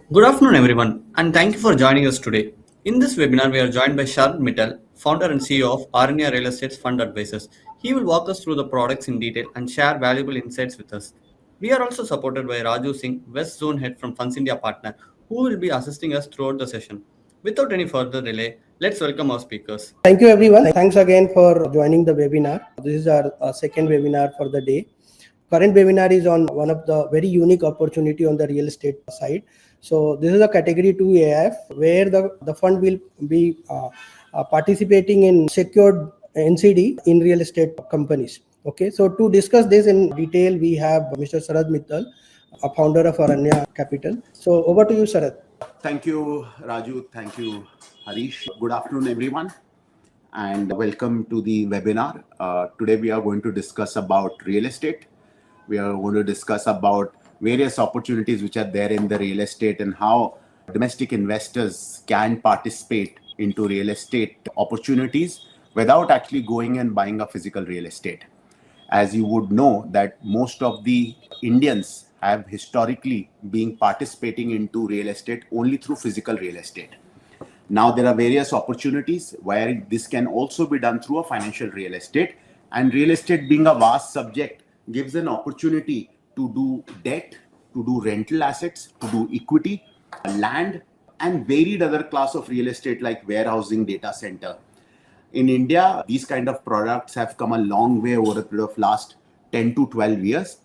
Good afternoon, everyone, and thank you for joining us today. In this webinar, we are joined by Sharad Mittal, founder and CEO of Aranya Real Estate Fund Advisors. He will walk us through the products in detail and share valuable insights with us. We are also supported by Raju Singh, West Zone Head from Funds India Partner, who will be assisting us throughout the session. Without any further delay, let's welcome our speakers. Thank you everyone. Thanks again for joining the webinar. This is our second webinar for the day. Current webinar is on one of the very unique opportunity on the real estate side. So this is a category 2 AIF where the fund will be participating in secured NCD in real estate companies. Okay, so to discuss this in detail, we have Mr. Sharad Mittal, a founder of Aranya Capital. So over to you, Sharad. Thank you, Raju. Thank you, Harish. Good afternoon, everyone, and welcome to the webinar. Today, we are going to discuss about real estate. We are going to discuss about various opportunities which are there in the real estate and how domestic investors can participate into real estate opportunities without actually going and buying a physical real estate. As you would know that most of the Indians have historically been participating into real estate only through physical real estate. Now there are various opportunities where this can also be done through a financial real estate, and real estate being a vast subject gives an opportunity to do debt, to do rental assets, to do equity, land, and varied other class of real estate like warehousing, data center. In India, these kind of products have come a long way over a period of last 10 to 12 years.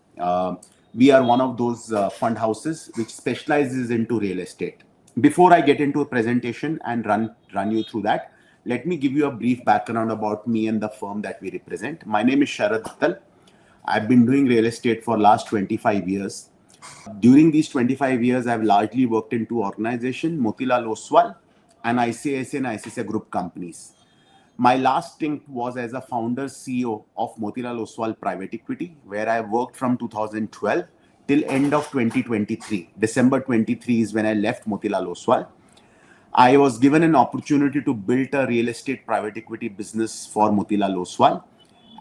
We are one of those fund houses which specializes into real estate. Before I get into a presentation and run you through that, let me give you a brief background about me and the firm that we represent. My name is Sharad Mittal. I've been doing real estate for last 25 years. During these 25 years, I've largely worked in two organizations, Motilal Oswal and ICICI and ICICI Group companies. My last stint was as a founder CEO of Motilal Oswal Private Equity, where I worked from 2012 till end of 2023. December 23 is when I left Motilal Oswal. I was given an opportunity to build a real estate private equity business for Motilal Oswal.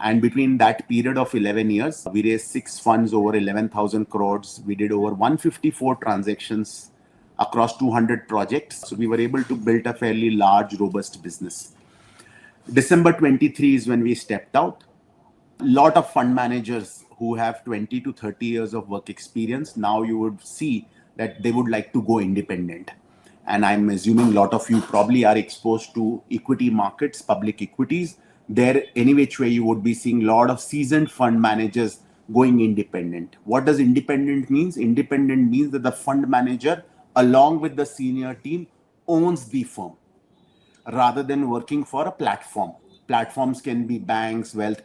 And between that period of 11 years, we raised 6 funds over 11,000 crores. We did over 154 transactions across 200 projects. So we were able to build a fairly large, robust business. December 23 is when we stepped out. A lot of fund managers who have 20 to 30 years of work experience, now you would see that they would like to go independent. And I'm assuming a lot of you probably are exposed to equity markets, public equities. There, any which way, you would be seeing a lot of seasoned fund managers going independent. What does independent means? Independent means that the fund manager, along with the senior team, owns the firm, rather than working for a platform. Platforms can be banks, wealth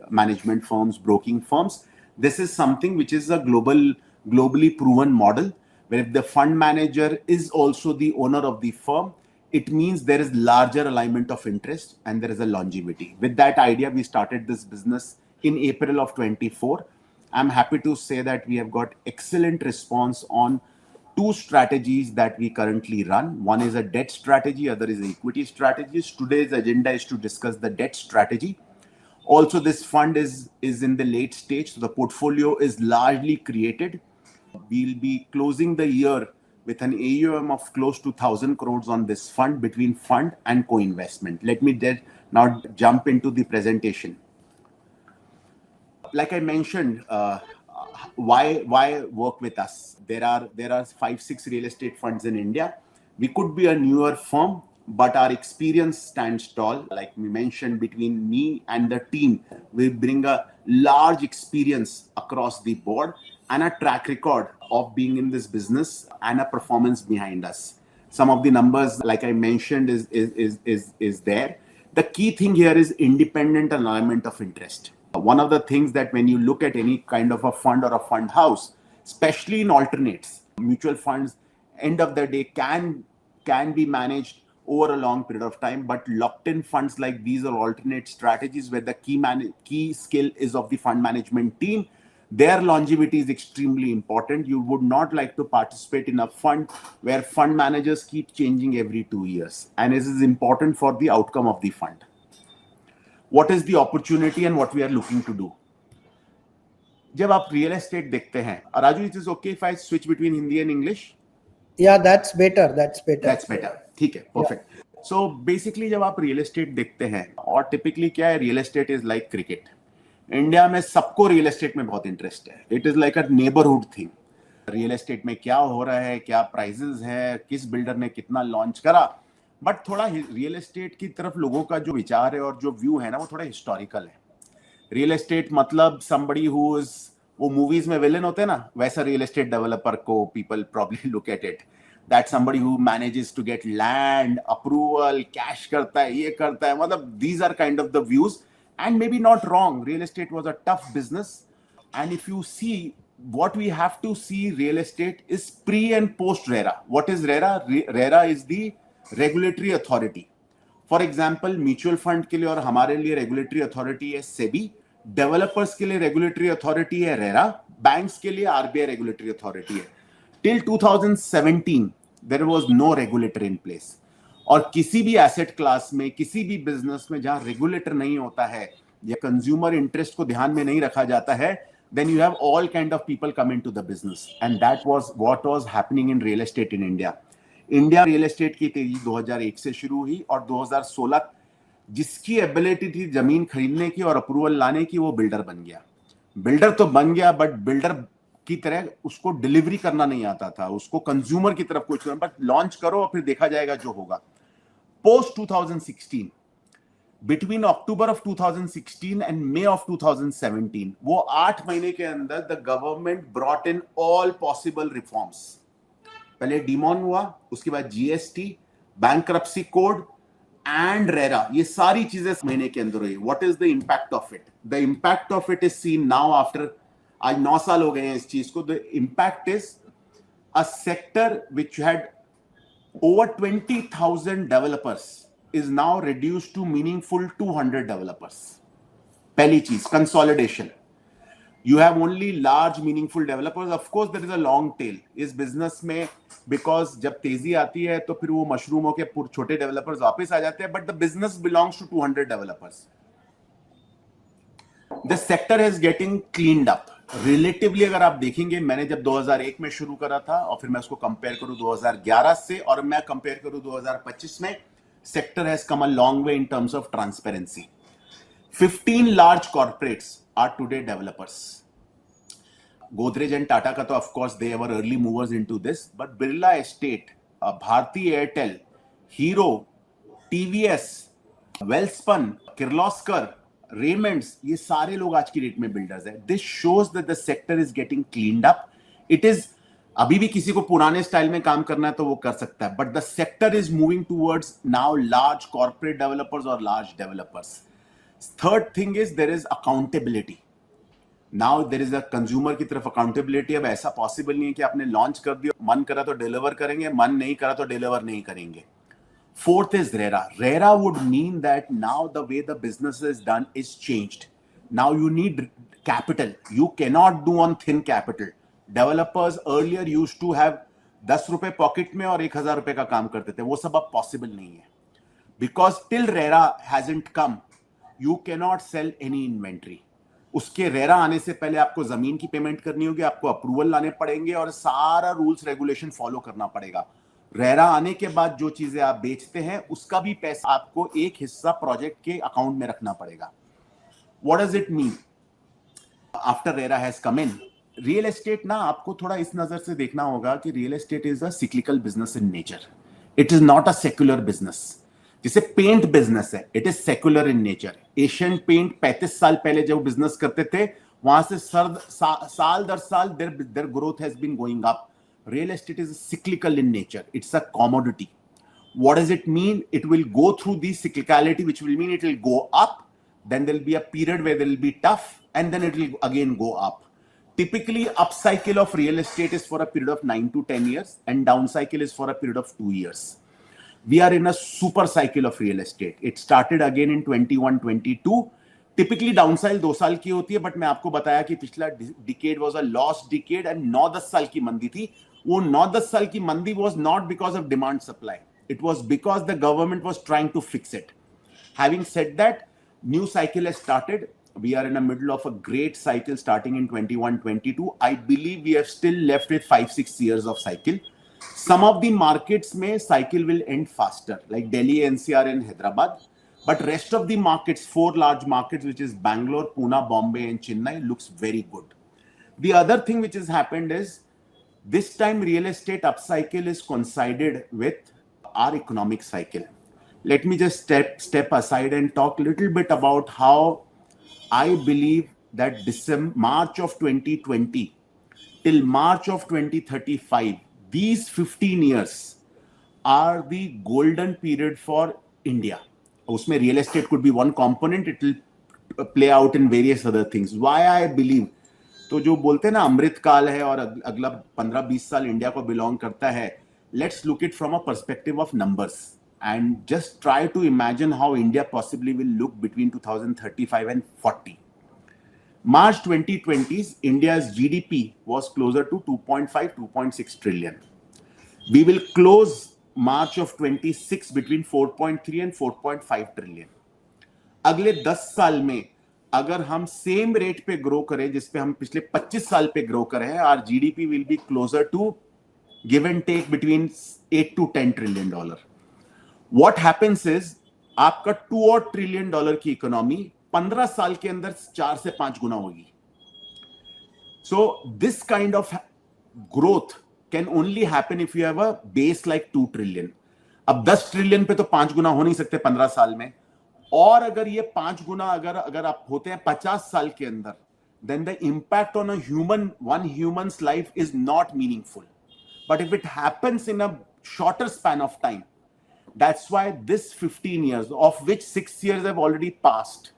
management firms, broking firms. This is something which is a globally proven model, where if the fund manager is also the owner of the firm, it means there is larger alignment of interest and there is a longevity. With that idea, we started this business in April of 24. I'm happy to say that we have got excellent response on 2 strategies that we currently run. One is a debt strategy, other is an equity strategy. Today's agenda is to discuss the debt strategy. Also, this fund is in the late stage, so the portfolio is largely created. We'll be closing the year with an AUM of close to 1,000 crores on this fund between fund and co-investment. Let me now jump into the presentation. Like I mentioned, why work with us? There are 5-6 real estate funds in India. We could be a newer firm, but our experience stands tall. Like we mentioned, between me and the team, we bring a large experience across the board and a track record of being in this business and a performance behind us. Some of the numbers, like I mentioned, is there. The key thing here is independent alignment of interest. One of the things that when you look at any kind of a fund or a fund house, especially in alternates, mutual funds, end of the day can be managed over a long period of time, but locked in funds like these are alternate strategies where the key skill is of the fund management team. Their longevity is extremely important. You would not like to participate in a fund where fund managers keep changing every 2 years. And this is important for the outcome of the fund. What is the opportunity and what we are looking to do? जब आप real estate देखते हैं, Raju, it is okay if I switch between Hindi and English? Yeah, that's better. That's better. That's better, ठीक है, perfect. So basically जब आप real estate देखते हैं, और टिपिकली क्या है, real estate is like cricket. India में सबको रियल एस्टेट में बहुत इंटरेस्ट है. It is like a neighbourhood thing. Real estate में क्या हो रहा है, क्या प्राइजेस है, किस बिल्डर ने कितना लॉन्च करा. बट थोड़ा रियल एस्टेट की तरफ लोगों का जो विचार है और जो व्यू है ना, वो थोड़ा हिस्टोरिकल है. रियल एस्टेट मतलब somebody who is, वो मूवीज में विलन होते हैं ना, वैसा रियल एस्टेट डेवलपर को people probably look at it. That somebody who manages to get land approval, cash करता है, ये करता है, मतलब these are kind of the views. And maybe not wrong, real estate was a tough business. And if you see, what we have to see, real estate is pre and post RERA. What is RERA? RERA is the regulatory authority. For example mutual fund के लिए और हमारे लिए regulatory authority है SEBI, developers के लिए regulatory authority है RERA, banks के लिए आरबीआई रेगुलेटरी अथॉरिटी है. Till 2017 there was no regulator in place. और किसी भी एसेट क्लास में, किसी भी बिजनेस में जहां रेगुलेटर नहीं होता है या कंज्यूमर इंटरेस्ट को ध्यान में नहीं रखा जाता है, then you have all kind of people come into the business. And that was what was happening in real estate in India. India real estate की तेजी 2001 से शुरू हुई और 2016 जिसकी एबिलिटी थी जमीन खरीदने की और अप्रूवल लाने की, वो बिल्डर बन गया. बिल्डर तो बन गया, बट बिल्डर की तरह उसको डिलीवरी करना नहीं आता था, उसको कंज्यूमर की तरफ कुछ, बट लॉन्च करो और फिर देखा जाएगा जो होगा. Post 2016, between October of 2016 and may of 2017, वो 8 महीने के अंदर the government brought in all possible reforms. पहले डीमॉन हुआ, उसके बाद GST, bankruptcy code and RERA, ये सारी चीजें महीने के अंदर हुई. What is the impact of it? The impact of it is seen now after, आज 9 साल हो गए हैं इस चीज को. The impact is a sector which had over 20,000 developers is now reduced to meaningful 200 developers. पहली चीज, consolidation. You have only large meaningful developers. Of course there is a long tail इस business में, because जब तेजी आती है तो फिर वो मशरूम होके छोटे डेवलपर्स वापस आ जाते हैं, but the business belongs to 200 developers. The sector is getting cleaned up. Relatively अगर आप देखेंगे, मैंने जब 2001 में शुरू करा था और फिर मैं उसको कंपेयर करूं 2011 से और मैं कंपेयर करूं 2025 में, sector has come a long way in terms of transparency. 15 large corporates are today developers. Godrej and Tata ka to of course they were early movers into this, but Birla Estate, Bharti Airtel, Hero, TVS, Welspun, Kirloskar, Raymonds, ये सारे लोग आज की date में builders हैं. This shows that the sector is getting cleaned up. It is, अभी भी किसी को पुराने स्टाइल में काम करना है तो वो कर सकता है, but the sector is moving towards now large corporate developers or large developers. Third thing is there is accountability. Now there is a consumer की तरफ accountability. अब ऐसा possible नहीं है कि आपने लॉन्च कर दिया, मन करा तो डिलीवर करेंगे, मन नहीं करा तो डिलीवर नहीं करेंगे. Fourth is RERA. RERA would mean that now the way the business is done is changed. Now you need capital. You cannot do on thin capital. Developers earlier used to have 10 रुपए pocket में और 1,000 रुपए का काम करते थे, वो सब अब पॉसिबल नहीं है. Because till RERA hasn't come, you cannot sell any inventory. उसके रेरा आने से पहले आपको जमीन की पेमेंट करनी होगी, आपको अप्रूवल लाने पड़ेंगे और सारा रूल्स रेगुलेशन फॉलो करना पड़ेगा. रेरा आने के बाद जो चीजें आप बेचते हैं उसका भी पैसा आपको एक हिस्सा प्रोजेक्ट के अकाउंट में रखना पड़ेगा. What does it mean after RERA has come in? Real estate ना आपको थोड़ा इस नजर से देखना होगा कि real estate is a cyclical business in nature. It is not a secular business. जैसे पेंट बिजनेस है, it is secular in nature. Asian paint 35 साल पहले जब बिजनेस करते थे, वहां से साल दर साल their growth has been going up. Real estate is cyclical in nature. It's a commodity. What does it mean? It will go through the cyclicality, which will mean it will go up, then there will be a period where there will be tough, and then it will again go up. Typically, up cycle of real estate is for a period of 9 to 10 years, and down cycle is for a period of 2 years. We are in a super cycle of real estate. It started again in 21-22. Typically down cycle 2 साल की होती है, but मैं आपको बताया कि पिछला decade was a lost decade and 9-10 साल की मंदी थी. वो 9-10 साल की मंदी was not because of demand supply, it was because the government was trying to fix it. Having said that, new cycle has started. We are in the middle of a great cycle starting in 21-22. I believe we have still left with 5-6 years of cycle. Some of the markets में cycle will end faster, like Delhi, NCR, and Hyderabad. But rest of the markets, 4 large markets, which is Bangalore, Pune, Bombay, and Chennai, looks very good. The other thing which has happened is this time real estate upcycle is coincided with our economic cycle. Let me just step aside and talk a little bit about how I believe that March of 2020 till March of 2035, these 15 years are the golden period for India. Usme real estate could be one component, it will play out in various other things. Why I believe? तो जो बोलते हैं ना अमृत काल है और अगला 15-20 साल इंडिया को बिलोंग करता है, let's look it from a perspective of numbers and just try to imagine how India possibly will look between 2035 and 40. March 2020's India's GDP was closer to 2.5-2.6 trillion. We will close March of 26 between 4.3 and 4.5 trillion. अगले 10 साल में अगर हम same rate पे grow करें जिस पे हम पिछले 25 साल पे ग्रो कर रहे हैं, our GDP will be closer to give and take between 8 to 10 trillion dollar. What happens is आपका 2 trillion dollar की इकोनॉमी 15 साल के अंदर 4 से 5 गुना होगी. So this kind of growth can only happen if you have a base like 2 trillion. अब 10 trillion पे तो 5 गुना हो नहीं सकते 15 साल में, और अगर ये 5 गुना अगर आप होते हैं 50 साल के अंदर, then the impact on one human's life is not meaningful. But if it happens in a shorter span of time, that's why this 15 years, of which 6 years have already passed.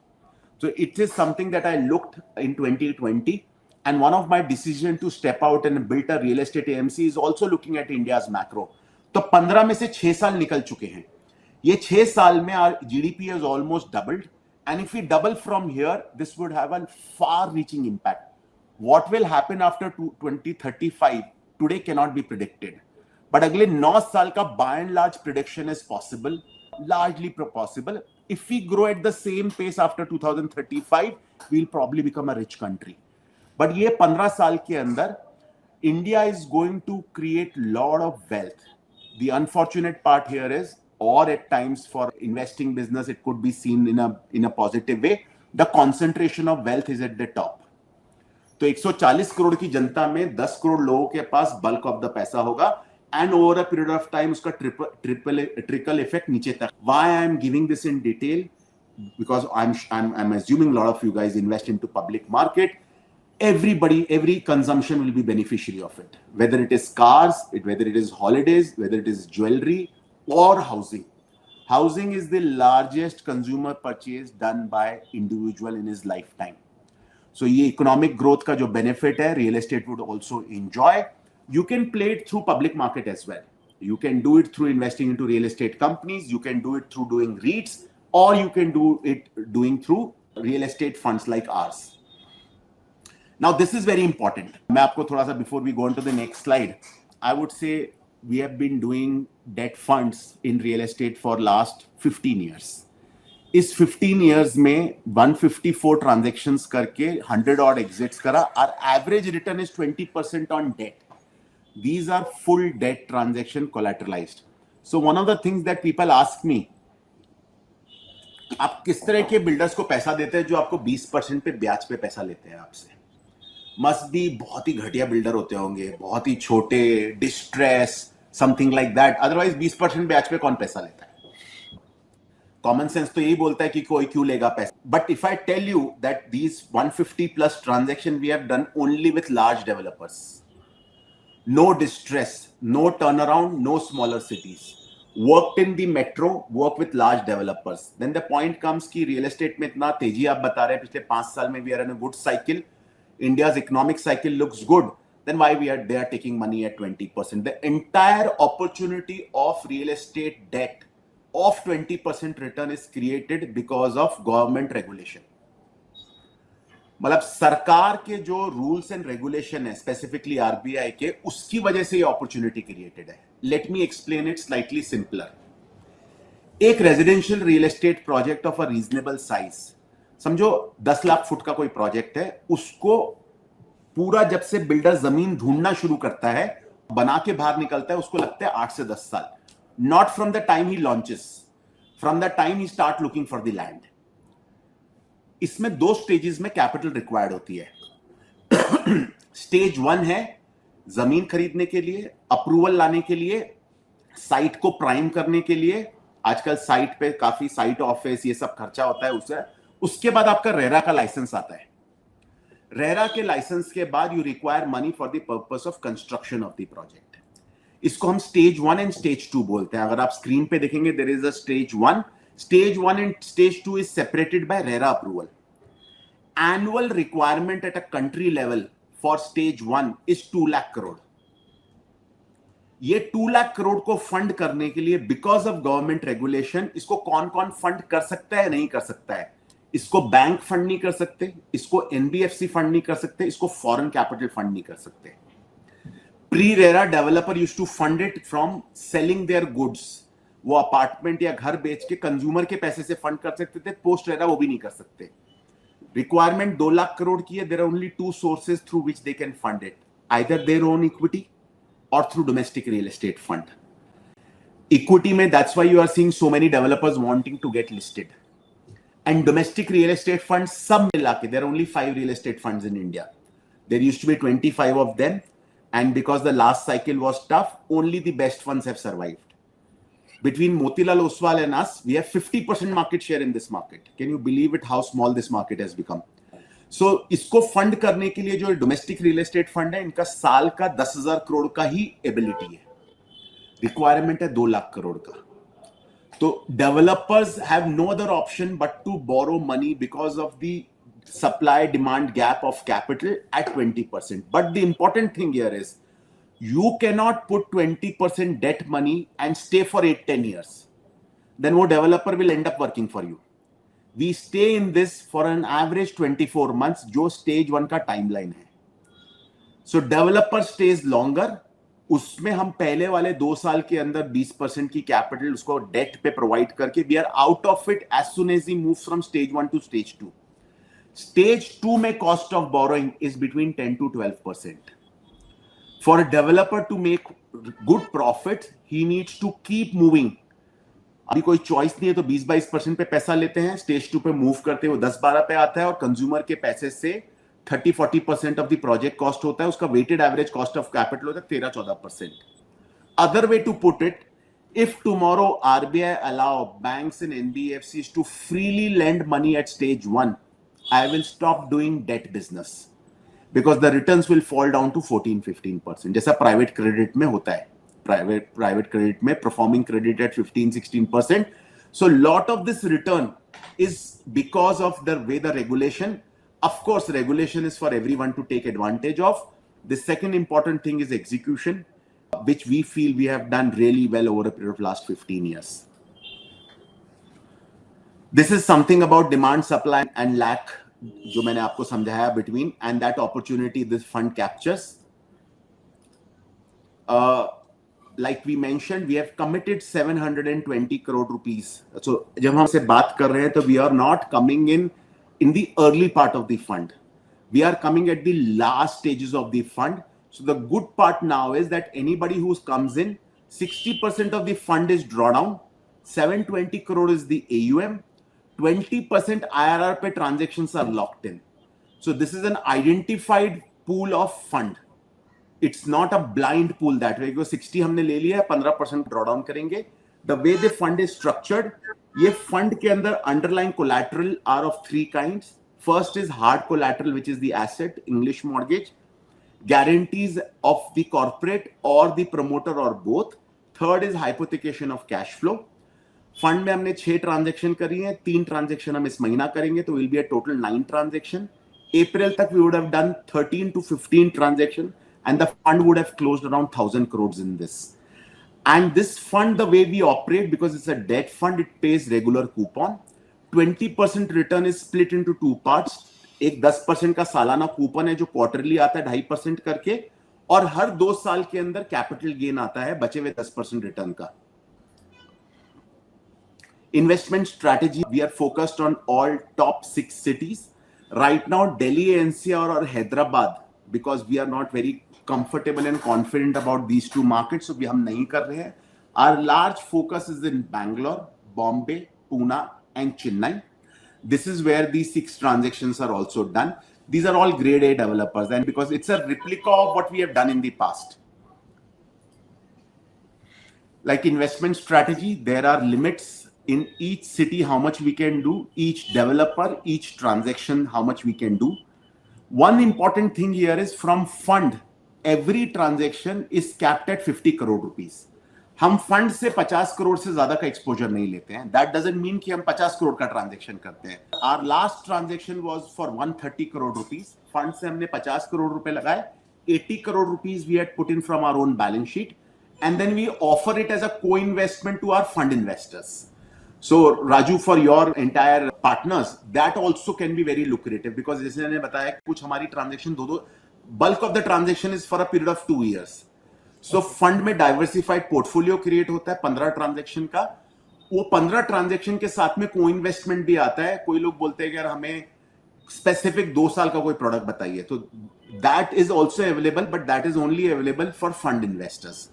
So it is something that I looked in 2020, and one of my decisions to step out and build a real estate AMC is also looking at India's macro. तो 15 में से 6 साल निकल चुके हैं. ये 6 साल में our GDP has almost doubled, and if we double from here, this would have a far-reaching impact. What will happen after 2035 today cannot be predicted. But अगले 9 साल का by and large prediction is possible, largely possible. If we grow at the same pace after 2035, we'll probably become a rich country. But ये 15 साल के अंदर, India is going to create lot of wealth. The unfortunate part here is, or at times for investing business, it could be seen in a positive way, the concentration of wealth is at the top. तो 140 करोड़ की जनता में 10 करोड़ लोगों के पास bulk of the पैसा होगा, and over a period of time उसका trickle effect नीचे तक. Why I am giving this in detail? Because I'm assuming a lot of you guys invest into public market. Every consumption will be beneficiary of it. Whether it is cars, whether it is holidays, whether it is jewelry or housing. Housing is the largest consumer purchase done by individual in his lifetime. So ये economic growth का जो benefit है, real estate would also enjoy. You can play it through public market as well. You can do it through investing into real estate companies. You can do it through doing REITs, or you can do it doing through real estate funds like ours. Now this is very important. मैं आपको थोड़ा सा before we go on to the next slide, I would say we have been doing debt funds in real estate for last 15 years. इस 15 years में 154 transactions करके 100 odd exits करा. Our average return is 20% on debt. These are full debt transaction collateralized. So one of the things that people ask me, आप किस तरह के builders को पैसा देते हैं जो आपको 20% पे ब्याज पे पैसा लेते हैं आपसे? मस्ट बी बहुत ही घटिया बिल्डर होते होंगे, बहुत ही छोटे, distress, something like that. Otherwise 20% ब्याज पे कौन पैसा लेता है? कॉमन सेंस तो यही बोलता है कि कोई क्यों लेगा पैसा. But if I tell you that these 150 plus transaction we have done only with large developers, no distress, no turnaround, no smaller cities, worked in the metro, work with large developers. Then the point comes कि real estate में इतना तेजी आप बता रहे हैं पिछले 5 साल में we are in a good cycle, India's economic cycle looks good, then why they are taking money at 20%? The entire opportunity of real estate debt of 20% return is created because of government regulation. मतलब सरकार के जो rules and regulation है, specifically RBI के, उसकी वजह से ये अपॉर्चुनिटी क्रिएटेड है. Let me explain it slightly simpler. एक residential real estate project of a reasonable size, समझो 10 लाख फुट का कोई प्रोजेक्ट है, उसको पूरा जब से बिल्डर जमीन ढूंढना शुरू करता है बना के बाहर निकलता है उसको लगता है 8 से 10 साल. Not from the time he launches, from the time he start looking for the land. इसमें 2 स्टेजेस में कैपिटल रिक्वायर्ड होती है. स्टेज 1 है जमीन खरीदने के लिए, अप्रूवल लाने के लिए, साइट को प्राइम करने के लिए. आजकल साइट पे काफी साइट ऑफिस ये सब खर्चा होता है. उसके बाद आपका रेरा का लाइसेंस आता है. रेरा के लाइसेंस के बाद you require money for the purpose of construction of the project. इसको हम स्टेज 1 एंड स्टेज 2 बोलते हैं. अगर आप स्क्रीन पे देखेंगे there is a stage 1. Stage 1 and stage 2 is separated by RERA approval. Annual requirement at a country level for stage 1 is 2 lakh crore. ये 2 लाख करोड़ को फंड करने के लिए बिकॉज ऑफ गवर्नमेंट रेगुलेशन, इसको कौन कौन फंड कर सकता है नहीं कर सकता है. इसको बैंक फंड नहीं कर सकते, इसको एनबीएफसी फंड नहीं कर सकते, इसको फॉरेन कैपिटल फंड नहीं कर सकते. Pre RERA developer used to fund it from selling their goods. वो अपार्टमेंट या घर बेच के कंज्यूमर के पैसे से फंड कर सकते थे. पोस्ट-रेरा वो भी नहीं कर सकते. रिक्वायरमेंट 2 लाख करोड़ की है. There are only 2 sources through which they can fund it, either their own equity or through domestic real estate fund. Equity mein, that's why you are seeing so many developers wanting to get listed. And domestic real estate funds, sab mila ke, there are only 5 real estate funds in India. There used to be 25 of them, and because the last cycle was tough, only the best funds have survived. Between Motilal Oswal and us, we have 50% market share in this market. Can you believe it, how small this market has become? सो इसको fund करने के लिए जो domestic real estate fund है, इनका साल का 10,000 करोड़ का ही एबिलिटी है. रिक्वायरमेंट है 2 लाख करोड़ का. तो developers have no other option but to borrow money because of the supply demand gap of capital at 20%. But the important thing here is you can not put 20% debt money and stay for 8-10 years. Then वो developer will end up working for you. We stay in this for an average 24 months, जो stage 1 का timeline है. So developer stays longer. उसमें हम पहले वाले 2 साल के अंदर 20% की कैपिटल उसको डेट पे प्रोवाइड करके we are out of it as soon as he moves from stage 1 to stage 2. Stage 2 में cost of borrowing is between 10 to 12%. For a developer to make good profit, he needs to keep moving. अभी कोई choice नहीं है तो 20-22% पे पैसा लेते हैं. स्टेज 2 पे मूव करते हुए 10-12 पे आता है और कंज्यूमर के पैसे से 30-40% ऑफ द प्रोजेक्ट कॉस्ट होता है. उसका weighted average cost of capital होता है 13-14%. Other way to put it, if tomorrow RBI allow banks and NBFCs to freely lend money at stage 1, I will stop doing debt business because the returns will fall down to 14-15%, जैसा private credit में होता है. Private credit में performing credit at 15-16%. So lot of this return is because of the way the regulation. Of course, regulation is for everyone to take advantage of. The second important thing is execution, which we feel we have done really well over a period of last 15 years. This is something about demand, supply and lack, जो मैंने आपको समझाया between, and that opportunity this fund captures. Like we mentioned, we have committed 720 crore rupees. So जब हम से बात कर रहे हैं तो we are not coming in the early part of the fund. We are coming at the last stages of the fund. So the good part now is that anybody who comes in, 60% of the fund is drawdown, 720 crore is the AUM, 20% IRR पे transactions are locked in. So this is an identified pool of fund. It's not a blind pool that way. 60 हमने ले लिया है, 15% drawdown करेंगे. The way the fund is structured, ये fund के अंदर underlying collateral are of 3 kinds. First is hard collateral, which is the asset, English mortgage, guarantees of the corporate or the promoter or both. Third is hypothecation of cash flow. Fund में हमने 6 transaction करी है, 3 transaction हम इस महीना करेंगे, तो will be a total 9 transaction. April तक we would have done 13 to 15 transaction. And the fund would have closed around 1,000 crores in this. And this fund, the way we operate, because it's a debt fund, it pays regular coupon. 20% return is split into 2 parts. एक 10% का सालाना coupon है जो quarterly आता है 2.5% करके, और हर 2 साल के अंदर कैपिटल गेन आता है बचे हुए 10% रिटर्न का. Investment strategy, we are focused on all top 6 cities. Right now, Delhi, NCR or Hyderabad, because we are not very comfortable and confident about these two markets, so हम नहीं कर रहे हैं. Our large focus is in Bangalore, Bombay, Pune, and Chennai. This is where these 6 transactions are also done. These are all grade A developers, and because it's a replica of what we have done in the past. Like investment strategy, there are limits in each city how much we can do, each developer, each transaction how much we can do. One important thing here is from fund, every transaction is capped at 50 crore rupees. हम fund से 50 करोड़ से ज्यादा का exposure नहीं लेते हैं. That doesn't mean कि हम 50 करोड़ का ट्रांजैक्शन करते हैं. Our last transaction was for 130 crore rupees. Fund से हमने 50 करोड़ रुपए लगाए. 80 crore rupees we had put in from our own balance sheet, and then we offer it as a co-investment to our fund investors. So Raju, for your entire partners, that also can be very lucrative, because जैसे मैंने बताया कुछ हमारी transaction bulk of the transaction is for a period of 2 years. So fund में diversified portfolio create होता है 15 transaction का. वो 15 ट्रांजैक्शन के साथ में को इन्वेस्टमेंट भी आता है. कोई लोग बोलते हैं कि यार हमें स्पेसिफिक 2 साल का कोई प्रोडक्ट बताइए, तो that is also available, but that is only available for fund investors.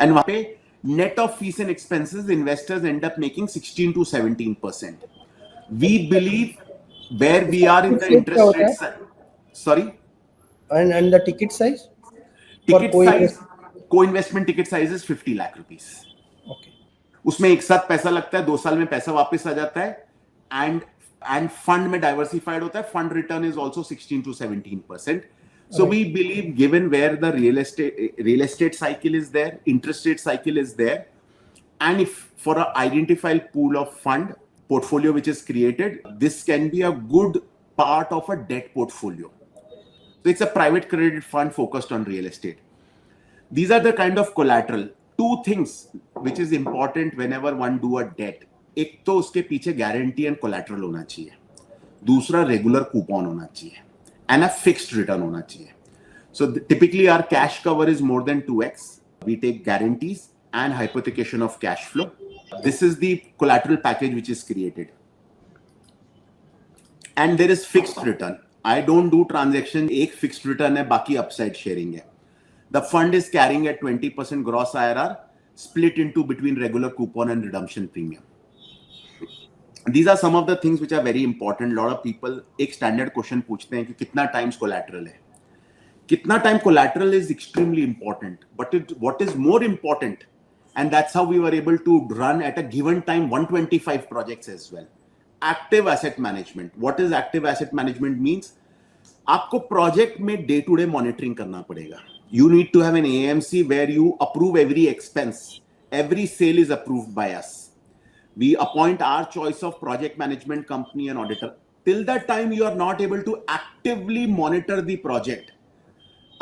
And वहां पे net of fees and expenses investors end up making 16 to 17%. We believe where we are in the interest rate. Sorry, and the ticket size? Ticket size, co-investment ticket size is 50 lakh rupees. Okay. उसमें एक साथ पैसा लगता है, 2 साल में पैसा वापस आ जाता है, एंड फंड में डाइवर्सिफाइड होता है. Fund return is also 16 to 17%. So we believe, given where the real estate cycle is there, interest rate cycle is there, and if for an identified pool of fund portfolio which is created, this can be a good part of a debt portfolio. So it's a private credit fund focused on real estate. These are the kind of collateral. 2 things which is important whenever one do a debt. एक तो उसके पीछे guarantee and collateral होना चाहिए. दूसरा regular coupon होना चाहिए, and a fixed return होना चाहिए. So typically our cash cover is more than 2x. We take guarantees and hypothecation of cash flow. This is the collateral package which is created. And there is fixed return. I don't do transaction, एक fixed return है, बाकी upside sharing है. The fund is carrying at 20% gross IRR, split into between regular coupon and redemption premium. These are some of the things which are very important. A lot of people एक standard question पूछते हैं कि कितना times collateral है. कितना time collateral is extremely important, but what is more important, and that's how we were able to run at a given time 125 projects as well. Active asset management. What is active asset management means? आपको project में day to day monitoring करना पड़ेगा. You need to have an AMC where you approve every expense. Every sale is approved by us. We appoint our choice of project management company and auditor. Till that time, you are not able to actively monitor the project.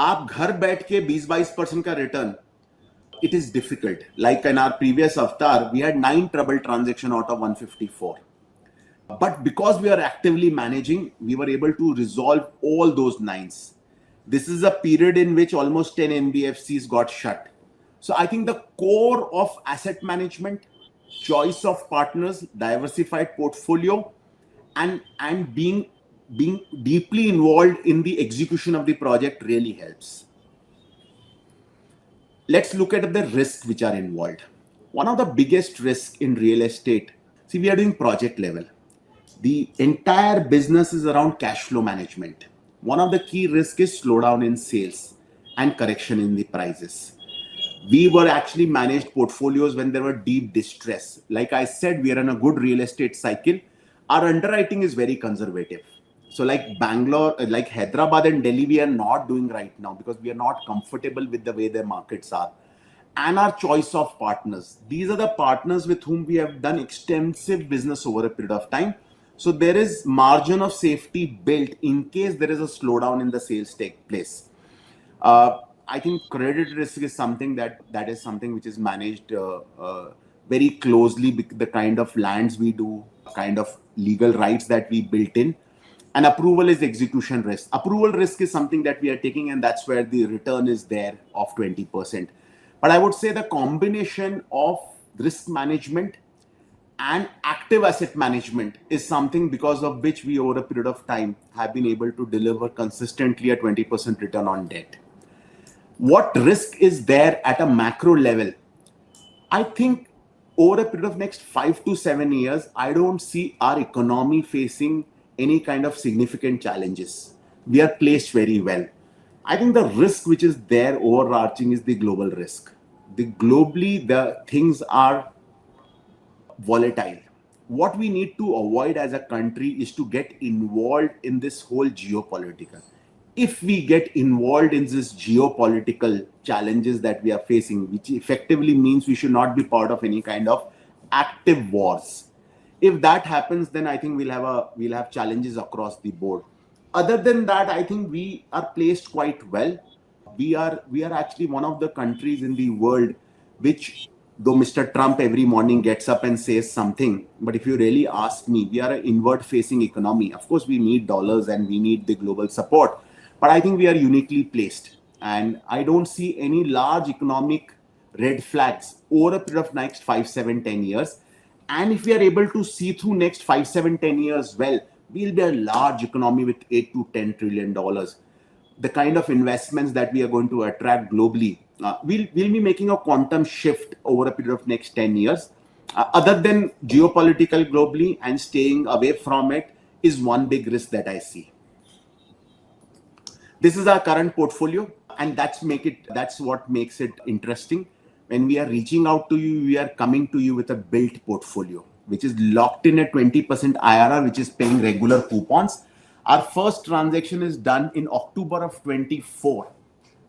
आप घर बैठ के 20-22% का return, it is difficult. Like in our previous avatar, we had 9 trouble transactions out of 154. But because we are actively managing, we were able to resolve all those 9s. This is a period in which almost 10 NBFCs got shut. So I think the core of asset management, choice of partners, diversified portfolio, and being deeply involved in the execution of the project really helps. Let's look at the risks which are involved. One of the biggest risks in real estate, see, we are doing project level. The entire business is around cash flow management. One of the key risks is slowdown in sales and correction in the prices. We were actually managed portfolios when there were deep distress. Like I said, we are in a good real estate cycle. Our underwriting is very conservative. So like Bangalore, like Hyderabad and Delhi, we are not doing right now because we are not comfortable with the way their markets are. And our choice of partners. These are the partners with whom we have done extensive business over a period of time. So there is margin of safety built in case there is a slowdown in the sales take place. I think credit risk is something that is something which is managed very closely. The kind of lands we do, kind of legal rights that we built in, and approval is execution risk. Approval risk is something that we are taking, and that's where the return is there of 20%. But I would say the combination of risk management and active asset management is something because of which we over a period of time have been able to deliver consistently a 20% return on debt. What risk is there at a macro level? I think over a period of next 5 to 7 years, I don't see our economy facing any kind of significant challenges. We are placed very well. I think the risk which is there overarching is the global risk. Globally, the things are volatile. What we need to avoid as a country is to get involved in this whole geopolitical. If we get involved in this geopolitical challenges that we are facing, which effectively means we should not be part of any kind of active wars. If that happens, then I think we'll have challenges across the board. Other than that, I think we are placed quite well. We are actually one of the countries in the world which, though Mr. Trump every morning gets up and says something, but if you really ask me, we are an inward facing economy. Of course, we need dollars and we need the global support, but I think we are uniquely placed. And I don't see any large economic red flags over a period of next 5, 7, 10 years. And if we are able to see through next 5, 7, 10 years well, we'll be a large economy with $8 to $10 trillion. The kind of investments that we are going to attract globally, we'll be making a quantum shift over a period of next 10 years. Other than geopolitical globally and staying away from it is one big risk that I see. This is our current portfolio, and that's what makes it interesting. When we are reaching out to you, we are coming to you with a built portfolio, which is locked in at 20% IRR, which is paying regular coupons. Our first transaction is done in October of 24.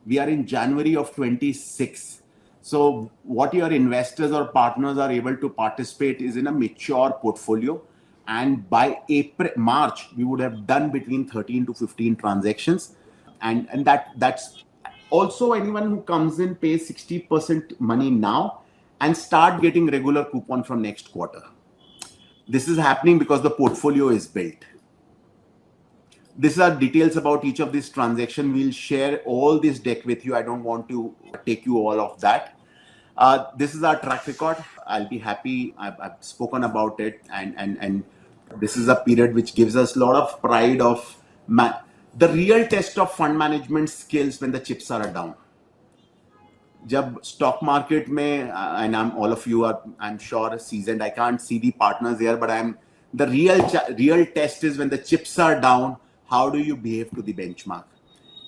We are in January of 26. So what your investors or partners are able to participate is in a mature portfolio. And by March, we would have done between 13 to 15 transactions. And that's also anyone who comes in pays 60% money now and start getting regular coupon from next quarter. This is happening because the portfolio is built. These are details about each of these transactions. We'll share all this deck with you. I don't want to take you all of that. This is our track record. I'll be happy. I've spoken about it. And this is a period which gives us a lot of pride of the real test of fund management skills when the chips are down. जब stock market में, and all of you are, I'm sure, seasoned. I can't see the partners here, but the real test is when the chips are down. How do you behave to the benchmark?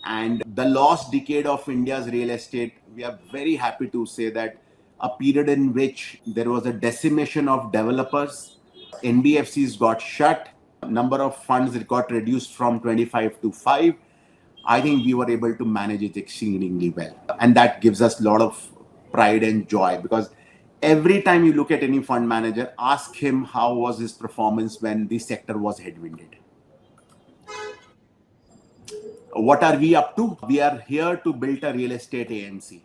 And the lost decade of India's real estate, we are very happy to say that a period in which there was a decimation of developers, NBFCs got shut, number of funds got reduced from 25 to 5. I think we were able to manage it exceedingly well. And that gives us a lot of pride and joy, because every time you look at any fund manager, ask him how was his performance when the sector was headwinded. What are we up to? We are here to build a real estate AMC.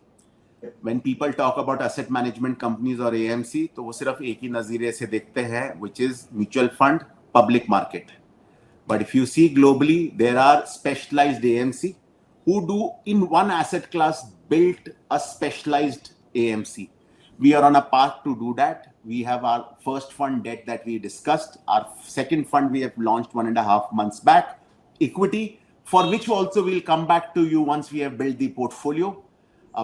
When people talk about asset management companies or AMC, तो वो सिर्फ एक ही नज़रिए से देखते हैं, which is mutual fund, public market. But if you see globally, there are specialized AMC who do in one asset class built a specialized AMC. We are on a path to do that. We have our first fund, debt, that we discussed. Our second fund we have launched 1.5 months back, equity, for which also we'll come back to you once we have built the portfolio.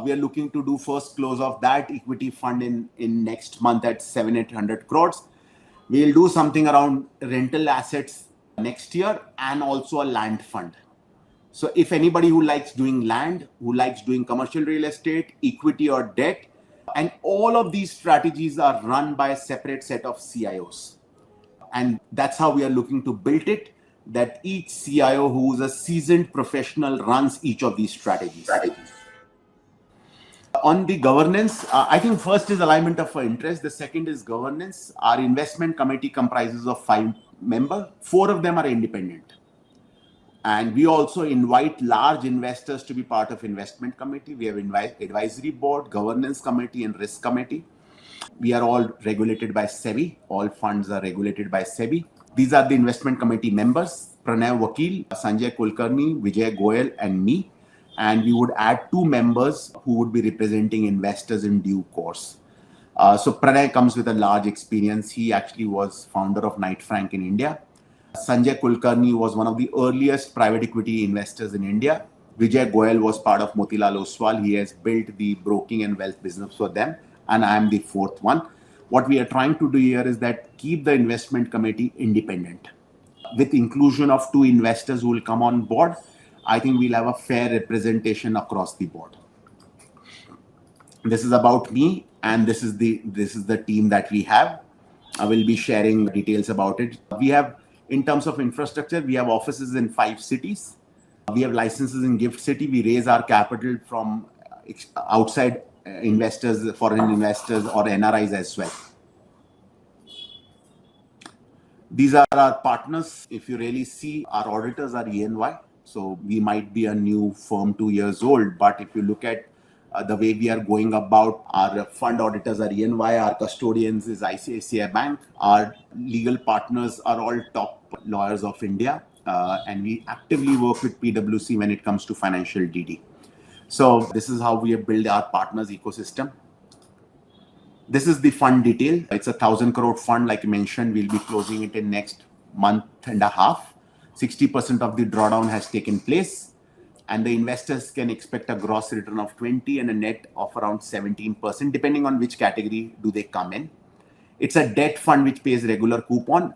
We are looking to do first close of that equity fund in next month at 700-800 crores. We'll do something around rental assets next year and also a land fund. So if anybody who likes doing land, who likes doing commercial real estate, equity or debt, and all of these strategies are run by a separate set of CIOs. And that's how we are looking to build it, that each CIO who is a seasoned professional runs each of these strategies. On the governance, I think first is alignment of interest. The second is governance. Our investment committee comprises of 5 members. 4 of them are independent. And we also invite large investors to be part of investment committee. We have advisory board, governance committee, and risk committee. We are all regulated by SEBI. All funds are regulated by SEBI. These are the investment committee members: Pranay Vakil, Sanjay Kulkarni, Vijay Goyal, and me. And we would add 2 members who would be representing investors in due course. So Pranay comes with a large experience. He actually was founder of Knight Frank in India. Sanjay Kulkarni was one of the earliest private equity investors in India. Vijay Goyal was part of Motilal Oswal. He has built the broking and wealth business for them. And I am the fourth one. What we are trying to do here is that keep the investment committee independent. With inclusion of 2 investors who will come on board, I think we'll have a fair representation across the board. This is about me, and this is the team that we have. I will be sharing details about it. We have, in terms of infrastructure, we have offices in 5 cities. We have licenses in GIFT City. We raise our capital from outside investors, foreign investors, or NRIs as well. These are our partners. If you really see, our auditors are EY. So we might be a new firm, 2 years old, but if you look at the way we are going about, our fund auditors are EY, our custodians is ICICI Bank, our legal partners are all top lawyers of India, and we actively work with PwC when it comes to financial DD. So this is how we have built our partners ecosystem. This is the fund detail. It's a 1,000 crore fund, like I mentioned. We'll be closing it in next month and a half. 60% of the drawdown has taken place, and the investors can expect a gross return of 20 and a net of around 17%, depending on which category do they come in. It's a debt fund which pays regular coupon.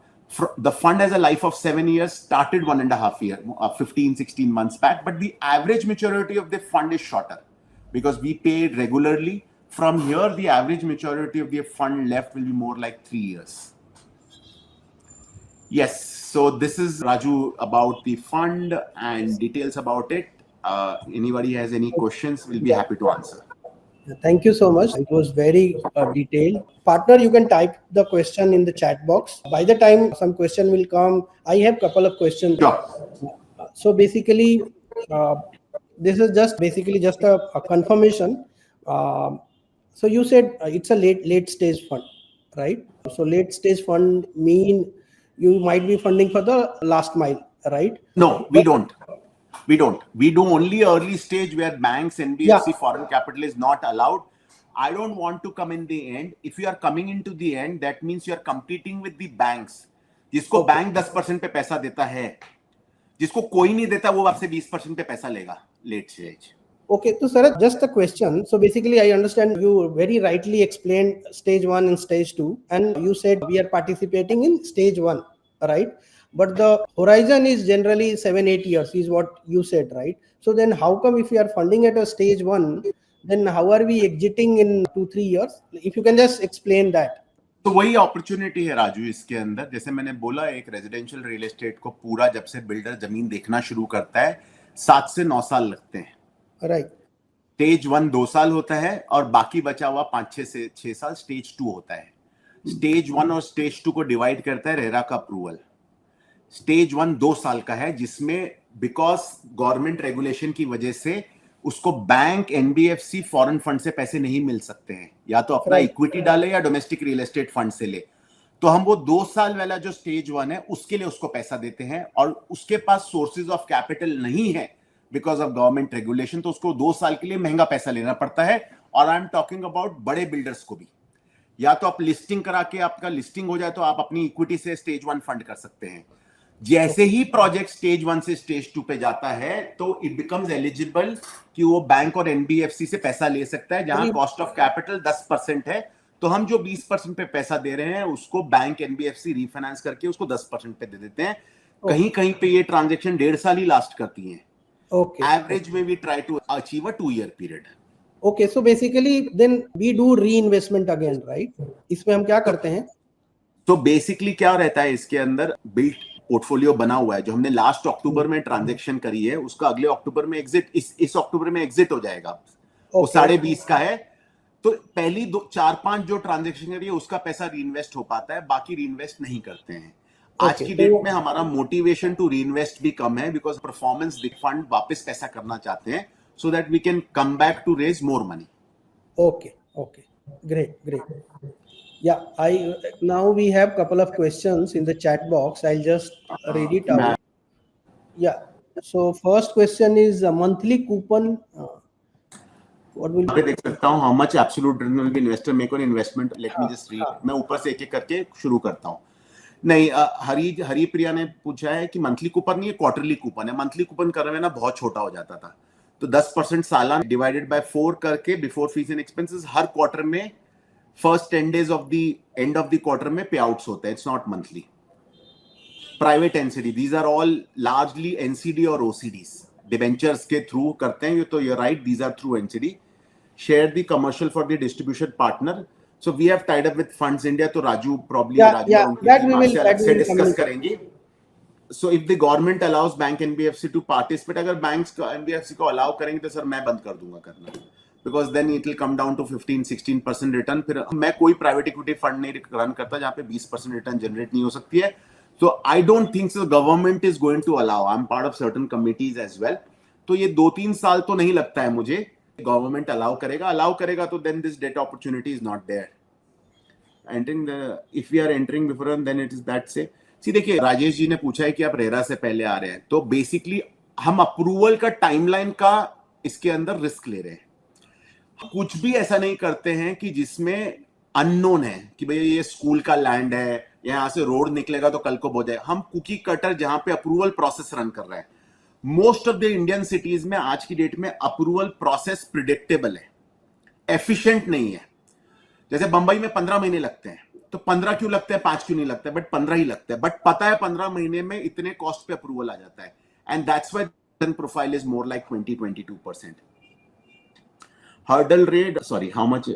The fund has a life of 7 years, started 1.5 years, 15, 16 months back, but the average maturity of the fund is shorter because we pay regularly. From here, the average maturity of the fund left will be more like 3 years. Yes, so this is Raju about the fund and details about it. Anybody has any questions, we'll be happy to answer. Thank you so much. It was very detailed. Partner, you can type the question in the chat box. By the time some question will come, I have a couple of questions. Sure. So basically, this is just a confirmation. So you said it's a late stage fund, right? So late stage fund mean you might be funding for the last mile, right? No, we don't. We don't. We do only early stage where banks, NBFC, foreign capital is not allowed. I don't want to come in the end. If you are coming into the end, that means you are competing with the banks. जिसको bank 10% पे पैसा देता है, जिसको कोई नहीं देता वो आपसे 20% पे पैसा लेगा late stage. Okay, so sir, just a question. So basically, I understand you very rightly explained stage 1 and stage 2, and you said we are participating in stage 1, right? But the horizon is generally 7-8 years, is what you said, right? So then how come if we are funding at a stage 1, then how are we exiting in 2-3 years? If you can just explain that. तो वही opportunity है राजू इसके अंदर. जैसे मैंने बोला, एक residential real estate को पूरा जब से बिल्डर जमीन देखना शुरू करता है 7 से 9 साल लगते हैं, राइट? स्टेज 1 2 साल होता है और बाकी बचा हुआ 5-6 से 6 साल स्टेज 2 होता है. स्टेज 1 और स्टेज 2 को डिवाइड करता है रेरा का अप्रूवल. स्टेज 1 2 साल का है, जिसमें बिकॉज गवर्नमेंट रेगुलेशन की वजह से उसको बैंक, एनबीएफसी, फॉरेन फंड से पैसे नहीं मिल सकते हैं, या तो अपना इक्विटी डाले या डोमेस्टिक रियल एस्टेट फंड से ले. तो हम वो 2 साल वाला जो स्टेज 1 है उसके लिए उसको पैसा देते हैं, और उसके पास सोर्सेज ऑफ कैपिटल नहीं है बिकॉज ऑफ गवर्नमेंट रेगुलेशन, तो उसको 2 साल के लिए महंगा पैसा लेना पड़ता है. और आई एम टॉकिंग अबाउट बड़े बिल्डर्स को भी, या तो आप लिस्टिंग करा के आपका लिस्टिंग हो जाए तो आप अपनी इक्विटी से स्टेज 1 फंड कर सकते हैं. जैसे ही प्रोजेक्ट स्टेज 1 से स्टेज 2 पे जाता है तो इट बिकम्स एलिजिबल कि वो बैंक और एनबीएफसी से पैसा ले सकता है, जहां कॉस्ट ऑफ कैपिटल 10% है. तो हम जो 20% पे पैसा दे रहे हैं उसको बैंक, एनबीएफसी रीफाइनेंस करके उसको 10% पे दे देते हैं. कहीं कहीं पे ये ट्रांजेक्शन 1.5 साल ही लास्ट करती हैं. एवरेज में we try to achieve a 2 year period. Okay, so basically then we do reinvestment again, right? इसमें हम क्या करते हैं? तो बेसिकली क्या रहता है इसके अंदर, बिल्ट पोर्टफोलियो बना हुआ है जो हमने लास्ट अक्टूबर में ट्रांजैक्शन करी है, उसका अगले अक्टूबर में एग्जिट, इस अक्टूबर में एग्जिट हो जाएगा. वो 20.5 का है. तो पहली 4-5 जो ट्रांजैक्शन करी है उसका पैसा रीइन्वेस्ट हो पाता है, बाकी रीइन्वेस्ट नहीं करते हैं. आज की डेट में हमारा मोटिवेशन टू रीइन्वेस्ट भी कम है बिकॉज परफॉर्मेंस फंड वापस पैसा करना चाहते हैं, so that we can come back to raise more money. Okay, great. Yeah, now we have couple of questions in the chat box. I'll just read it out. Yeah, so first question is a monthly coupon. What will मैं देख सकता हूँ how much absolute return will be investor make on investment. Let me just read. मैं ऊपर से एक-एक करके शुरू करता हूँ. नहीं, हरी प्रिया ने पूछा है कि मंथली कूपन नहीं है, क्वार्टरली कूपन है. मंथली कूपन करने में ना बहुत छोटा हो जाता था, तो 10% सालाना डिवाइडेड बाय 4 करके बिफोर फीस एंड एक्सपेंसेस हर क्वार्टर में first 10 days of the end of the quarter में पे आउट्स होते हैं. It's not monthly. Private NCD, these are all largely NCD और ओसीडीज डिबेंचर्स के थ्रू करते हैं. तो you right, these are through NCD. Share the commercial for the distribution partner. So we have tied up with Funds India. तो Raju probably that we will discuss communicate. करेंगे. So if the government allows bank NBFC to participate, अगर banks NBFC को allow करेंगे तो sir मैं बंद कर दूंगा करना, because then it will come down to 15-16% return. फिर मैं कोई private equity fund नहीं रन करता जहाँ पे 20% return generate नहीं हो सकती है. So I don't think so government is going to allow. I'm part of certain committees as well. तो ये 2-3 साल तो नहीं लगता है मुझे गवर्नमेंट अलाउ करेगा तो then this debt opportunity is not there. If we are entering before then it is that say. See देखिए, राजेश जी ने पूछा है कि आप रेरा से पहले आ रहे हैं, तो बेसिकली हम अप्रूवल का टाइमलाइन का इसके अंदर रिस्क ले रहे हैं. कुछ भी ऐसा नहीं करते हैं कि जिसमें अननोन है कि भैया ये स्कूल का लैंड है, यहाँ से रोड निकलेगा तो कल को हो जाए. हम कुकी कटर जहां पे अप्रूवल प्रोसेस रन कर रहे हैं. Most of the Indian cities में आज की डेट में अप्रूवल प्रोसेस प्रिडिक्टेबल है, एफिशिएंट नहीं है. जैसे बंबई में 15 महीने लगते हैं, तो 15 क्यों लगते हैं, 5 क्यों नहीं लगते, बट 15 ही लगते हैं. बट पता है 15 महीने में इतने कॉस्ट पे अप्रूवल आ जाता है. And that's why return profile is more like 20-22%. hurdle rate, sorry, how much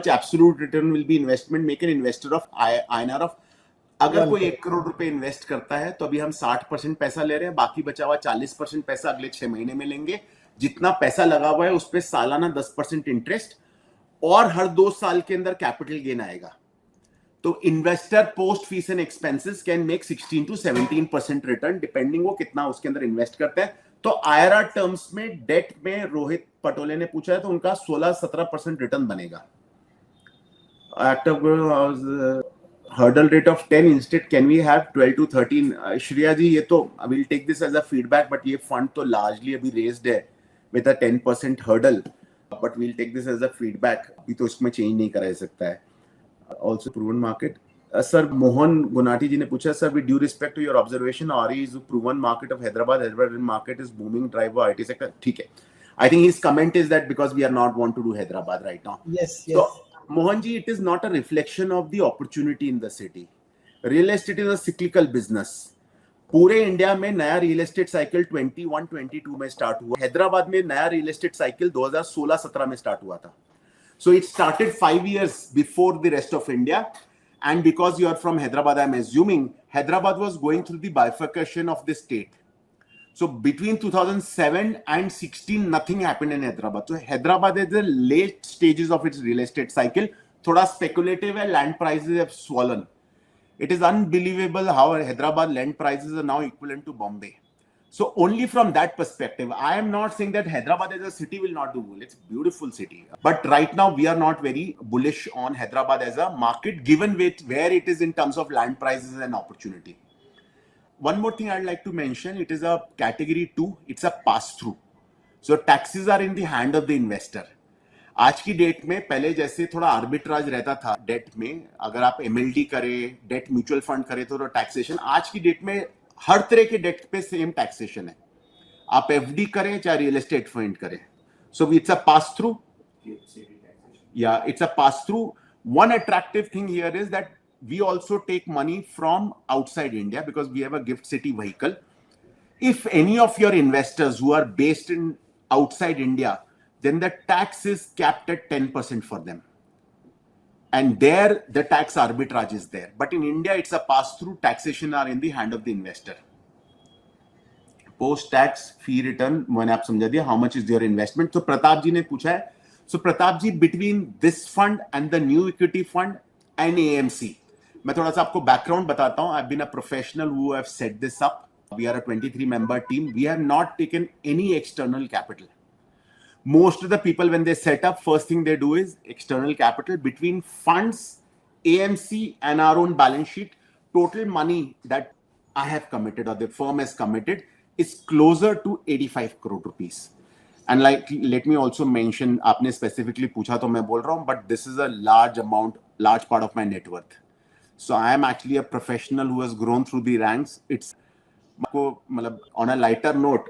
absolute return will be investment make an investor of INR of. अगर कोई 1 करोड़ रुपए इन्वेस्ट करता है तो अभी हम 60% पैसा ले रहे हैं, बाकी बचा हुआ 40% पैसा अगले 6 महीने में लेंगे. जितना पैसा लगा हुआ है उस पर सालाना 10% इंटरेस्ट और हर 2 साल के अंदर कैपिटल गेन आएगा. तो investor post fees and expenses can make 16-17% return depending वो कितना उसके अंदर इन्वेस्ट करते हैं. तो आईआरआर टर्म्स में डेट में रोहित पटोले ने पूछा है तो उनका 16-17% रिटर्न बनेगा. Hurdle rate of 10 instead can we have 12-13? Shreya जी, ये तो we'll take this as a feedback, but ये fund तो largely अभी raised है with a 10% hurdle, but we'll take this as a feedback. अभी तो इसमें change नहीं करा सकता है. Also proven market. Sir Mohan Gunati ji ने पूछा, sir with due respect to your observation, RE is a proven market of Hyderabad market is booming driver IT sector. ठीक है. I think his comment is that because we are not want to do Hyderabad right now. Yes. So, Mohan ji, it is not a reflection of the opportunity in the city. Real estate is a cyclical business. पूरे India में नया real estate cycle 21-22 में start हुआ. हैदराबाद में नया real estate cycle 2016-17 में start हुआ था. So it started 5 years before the rest of India. And because you are from Hyderabad, I am assuming Hyderabad was going through the bifurcation of the state. So between 2007 and 16, nothing happened in Hyderabad. So Hyderabad is the late stages of its real estate cycle. Thoda speculative है, land prices have swollen. It is unbelievable how Hyderabad land prices are now equivalent to Bombay. So only from that perspective, I am not saying that Hyderabad as a city will not do well. It's a beautiful city. But right now, we are not very bullish on Hyderabad as a market, given where it is in terms of land prices and opportunity. One more thing I'd like to mention, it is a category 2, it's a pass-through. So taxes are in the hand of the investor. आज की date में पहले जैसे थोड़ा arbitrage रहता था date में, अगर आप एमएलडी करें, डेट म्यूचुअल फंड करें तो टैक्सेशन, आज की डेट में हर तरह के डेट पे सेम टैक्सेशन है. आप एफडी करें चाहे रियल एस्टेट फंड करें. So it's a pass through. या it's a pass through. One attractive thing here is that we also take money from outside India because we have a gift city vehicle. If any of your investors who are based in outside India, then the tax is capped at 10% for them. And there the tax arbitrage is there. But in India, it's a pass-through. Taxation are in the hand of the investor. Post-tax fee return, when आप समझा दिया, how much is your investment? So Pratap जी ने पूछा है. So Pratap ji, between this fund and the new equity fund and AMC, मैं थोड़ा सा आपको बैकग्राउंड बताता हूं. I've been a professional who have set this up. We are a 23-member team. We have not taken any external capital. Most of the people, when they set up, first thing they do is external capital. Between funds, AMC, and our own balance sheet, total money that I have committed or the firm has committed is closer to 85 crore rupees. And like, let me also mention, आपने specifically पूछा तो मैं बोल रहा हूं, but this is a large amount, large part of my net worth. So I am actually a professional who has grown through the ranks. It's on a lighter note,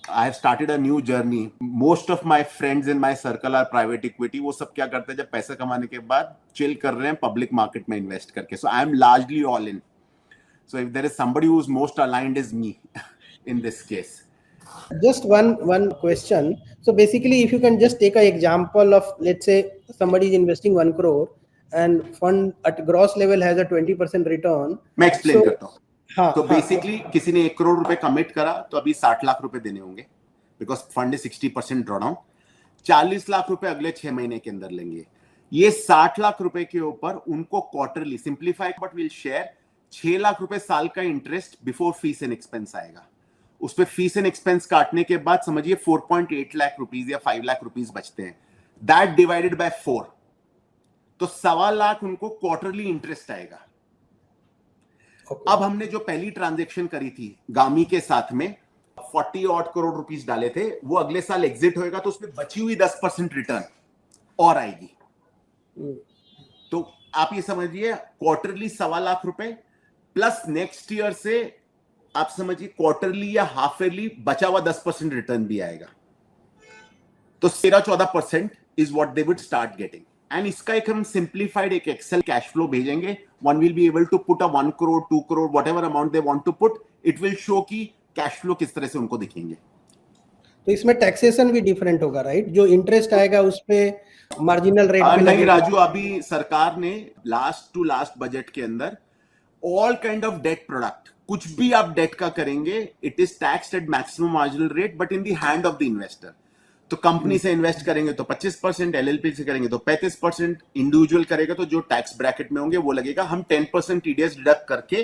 I have started a new journey. Most of my friends in my circle are private equity. वो सब क्या करते हैं जब पैसा कमाने के बाद chill कर रहे हैं public market में invest करके. So I am largely all in. So if there is somebody who's most aligned is me in this case. Just one question. So basically, if you can just take an example of, let's say somebody is investing 1 crore and fund at gross level has a 20% return. मैं explain करता हूँ. हाँ, तो basically किसी ने 1 करोड़ रुपए commit करा तो अभी 60 लाख रुपए देने होंगे because fund is 60% draw down. 40 lakh रुपए अगले 6 महीने के अंदर लेंगे. ये 60 लाख रुपए के ऊपर उनको quarterly simplify but will share 6 lakh रुपए साल का interest before fees and expense आएगा. उस पर फीस एंड एक्सपेंस काटने के बाद समझिए 4.8 लाख रुपीज या 5 लाख रुपीज बचते हैं. दैट डिवाइडेड बाय 4 तो 1.25 लाख उनको क्वार्टरली इंटरेस्ट आएगा. अब हमने जो पहली ट्रांजैक्शन करी थी गामी के साथ में 40 odd करोड़ रुपीस डाले थे, वो अगले साल एग्जिट होएगा तो उसमें बची हुई 10% रिटर्न और आएगी. तो आप ये समझिए क्वार्टरली 1.25 लाख रुपए प्लस नेक्स्ट ईयर से आप समझिए क्वार्टरली या हाफ ईयरली बचा हुआ 10% रिटर्न भी आएगा. तो 13-14% is what they would start getting. And इसका एक हम सिंप्लीफाइड एक एक्सेल कैश फ्लो भेजेंगे. One will be able to put a 1 crore 2 crore whatever amount they want to put. It will show की कैश फ्लो किस तरह से उनको दिखेंगे. तो इसमें टैक्सेशन भी डिफरेंट होगा, राइट? जो इंटरेस्ट आएगा उस पे मार्जिनल रेट पे नहीं राजू, अभी सरकार ने लास्ट टू लास्ट बजट के अंदर all kind of debt product, कुछ भी आप डेट का करेंगे it is taxed at maximum marginal rate but in the hand of the investor. तो कंपनी से इन्वेस्ट करेंगे तो 25%, एलएलपी से करेंगे तो 35%, इंडिविजुअल करेगा तो जो टैक्स ब्रैकेट में होंगे वो लगेगा. हम 10% टीडीएस डिडक्ट करके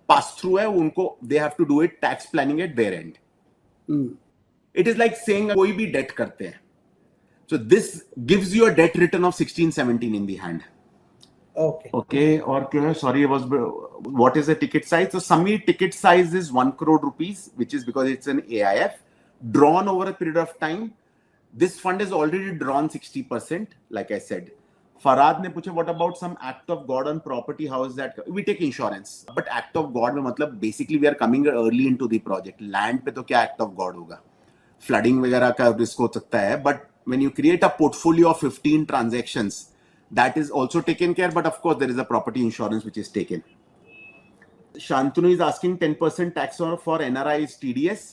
पास थ्रू है उनको. They have to do it tax planning at their end. It is like saying कोई भी डेट करते हैं. So this gives you a debt return of 16-17 in the hand. Okay. और क्या है? Sorry, what is the ticket size? So Samir ticket size is 1 crore rupees, which is because it's an AIF drawn over a period of time. This fund is already drawn 60%, like I said. Farad ने पूछा what about some act of God on property? How is that? We take insurance, but act of God में मतलब basically we are coming early into the project. Land पे तो क्या act of God होगा? Flooding वगैरह का risk हो सकता है, but when you create a portfolio of 15 transactions, that is also taken care. But of course, there is a property insurance which is taken. Shantanu is asking 10% tax for NRI's TDS.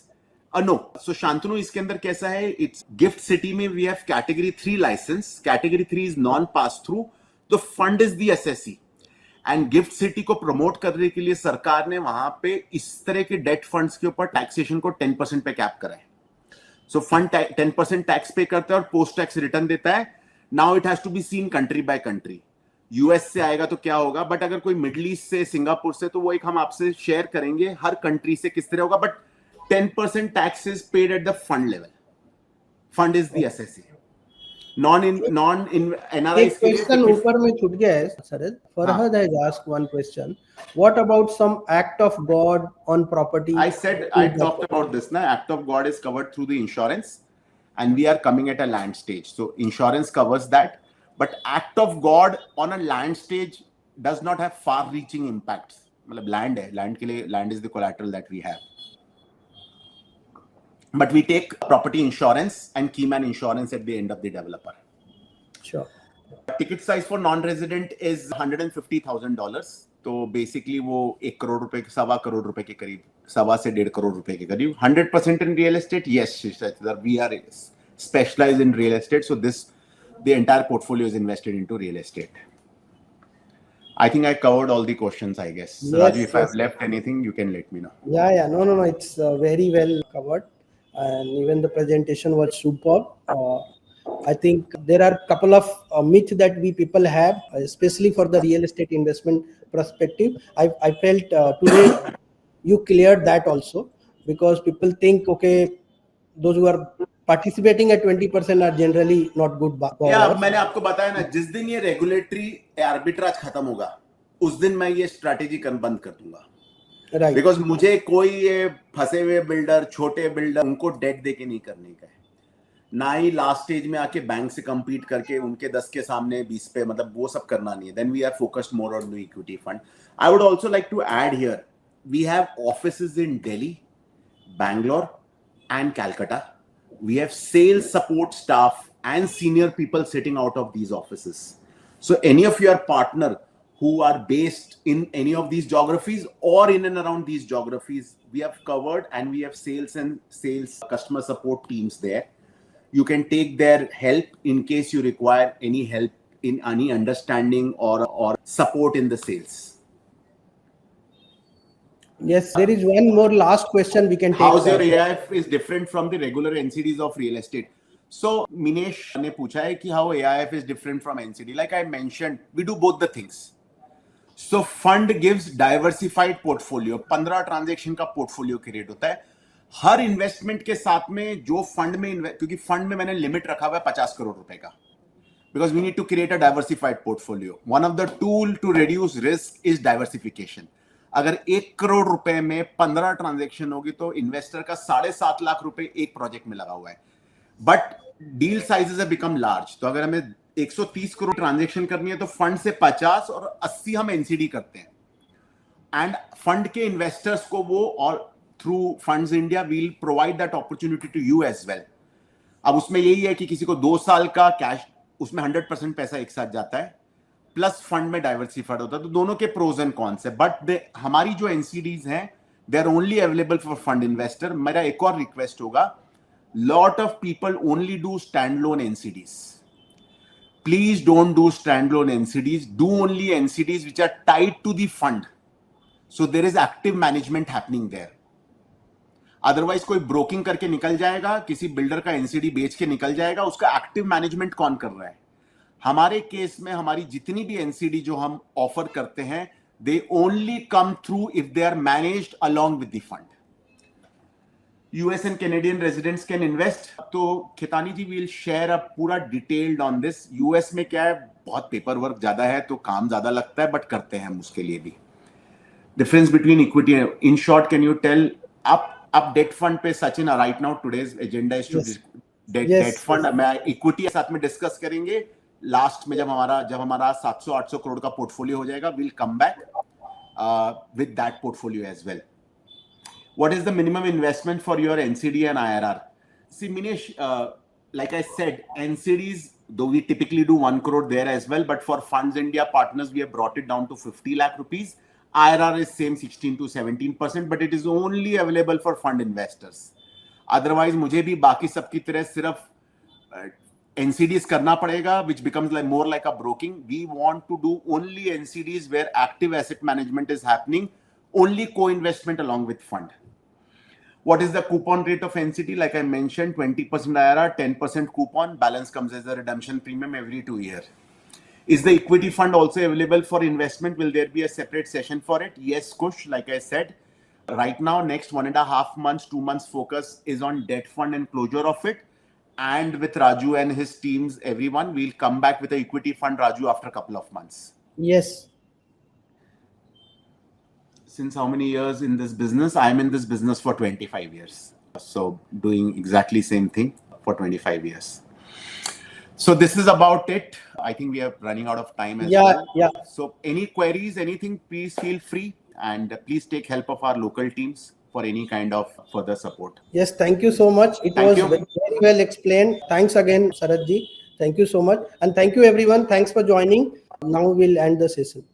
No. So Shantanu इसके अंदर कैसा है? It's Gift City में we have category 3 license. Category 3 is non-pass through. The fund is the SSE. And Gift City को promote करने के लिए सरकार ने वहां पे इस तरह के डेट फंड्स के ऊपर टैक्सेशन को 10% पे कैप करा है. So फंड 10% टैक्स पे करता है और पोस्ट टैक्स रिटर्न देता है. Now it has to be seen country by country. US से आएगा तो क्या होगा, बट अगर कोई मिडिल ईस्ट से, सिंगापुर से, तो वो एक हम आपसे शेयर करेंगे हर कंट्री से किस तरह होगा. But 10% tax is paid at the fund level. Fund is the SSE. Non NRI. एक क्वेश्चन ऊपर में छूट गया है सरद. Farhad has asked one question. What about some act of God on property? I said I talked about this. Na act of God is covered through the insurance, and we are coming at a land stage. So insurance covers that, but act of God on a land stage does not have far-reaching impacts. मतलब land है, land के लिए land is the collateral that we have. But we take property insurance and keyman insurance at the end of the developer. Sure. Ticket size for non-resident is $150,000. तो basically वो 1 करोड़ रुपए, 1.25 करोड़ रुपए के करीब, 1.25 से 1.5 करोड़ रुपए के करीब. 100% in real estate? Yes, we are specialized in real estate. So the entire portfolio is invested into real estate. I think I covered all the questions, I guess. Yes, Raju, if I've left anything, you can let me know. Yeah. No. It's very well covered. And even the presentation was superb. I think there are a couple of myths that we people have, especially for the real estate investment perspective. I felt today you cleared that also, because people think, okay, those who are participating at 20% are generally not good borrowers. Yeah, मैंने आपको बताया ना, जिस दिन ये regulatory arbitrage खत्म होगा उस दिन मैं ये स्ट्रैटेजी बंद कर दूंगा. Right. बिकॉज मुझे कोई ये फंसे हुए बिल्डर, छोटे बिल्डर, उनको डेट देके नहीं करने का है. ना ही लास्ट स्टेज में आके बैंक से compete करके उनके 10 के सामने 20 पे, मतलब वो सब करना नहीं है. Then we are focused more on the equity fund. I would also like to add here, we have offices in Delhi, Bangalore and Calcutta. We have sales support staff and senior people sitting out of these offices. So any of your partner who are based in any of these geographies or in and around these geographies, we have covered, and we have sales and sales customer support teams there. You can take their help in case you require any help in any understanding or support in the sales. Yes, there is one more last question we can take. How's your AIF is different from the regular NCDs of real estate? So Minesh ne पूछा है कि how AIF is different from NCD. Like I mentioned, we do both the things. So fund gives diversified portfolio. 15 transaction का portfolio create होता है. हर investment के साथ में जो फंड में, क्योंकि फंड में मैंने लिमिट रखा हुआ है 50 करोड़ रुपए का, because we need to create a diversified portfolio. One of the tool to reduce risk is diversification. अगर 1 करोड़ रुपए में 15 ट्रांजेक्शन होगी तो इन्वेस्टर का 7.5 लाख रुपए एक प्रोजेक्ट में लगा हुआ है. But deal sizes have become large. तो अगर हमें 130 करोड़ ट्रांजेक्शन करनी है तो फंड से 50 और 80 हम एनसीडी करते हैं. एंड फंड के इन्वेस्टर्स को वो, और through funds India will provide that opportunity to you as well. अब उसमें यही है कि किसी को 2 साल का कैश, उसमें 100% पैसा एक साथ जाता है, प्लस फंड में डाइवर्सिफाइड होता है. तो दोनों के प्रोज एंड कॉन्स है. बट हमारी जो एनसीडीज हैं they are only available for fund investor. मेरा एक और रिक्वेस्ट होगा, lot of people only do standalone NCDs. Please don't do standalone NCDs. Do only NCDs which are tied to the fund, so there is active management happening there. Otherwise कोई broking करके निकल जाएगा, किसी builder का NCD बेच के निकल जाएगा, उसका एक्टिव मैनेजमेंट कौन कर रहा है? हमारे केस में हमारी जितनी भी एनसीडी जो हम ऑफर करते हैं, they only come through if they are managed along with the fund. US and Canadian residents can invest. तो खितानी जी विल शेयर अ पूरा डिटेल्ड ऑन दिस. यूएस में क्या है, बहुत पेपर वर्क ज्यादा है तो काम ज्यादा लगता है, बट करते हैं हम उसके लिए भी. Difference between equity, in short can you tell आप डेट फंड पे Sachin right now today's agenda is to debt fund. मैं इक्विटी साथ में डिस्कस करेंगे लास्ट में, जब हमारा 700-800 करोड़ का पोर्टफोलियो हो जाएगा. Will come back with that portfolio as well. What is the minimum investment for your NCD and IRR? See, Minesh, like I said, NCDs, though we typically do 1 crore there as well, but for Funds India partners, we have brought it down to 50 lakh rupees. IRR is same 16 to 17%, but it is only available for fund investors. Otherwise, मुझे भी बाकी सबकी तरह सिर्फ NCDs करना पड़ेगा, which becomes like more like a broking. We want to do only NCDs where active asset management is happening, only co-investment along with fund. What is the coupon rate of NCD? Like I mentioned, 20% IRR, 10% coupon. Balance comes as a redemption premium every 2 years. Is the equity fund also available for investment? Will there be a separate session for it? Yes, Kush. Like I said, right now, next 1.5 months, 2 months focus is on debt fund and closure of it. And with Raju and his teams, everyone, we'll come back with the equity fund, Raju, after a couple of months. Yes. Since how many years in this business? I'm in this business for 25 years. So doing exactly same thing for 25 years. So this is about it. I think we are running out of time as well. Yeah. So any queries, anything, please feel free, and please take help of our local teams for any kind of further support. Yes, thank you so much. It Thank was you. very well explained. Thanks again, Sarath ji. Thank you so much. And thank you everyone. Thanks for joining. Now we'll end the session.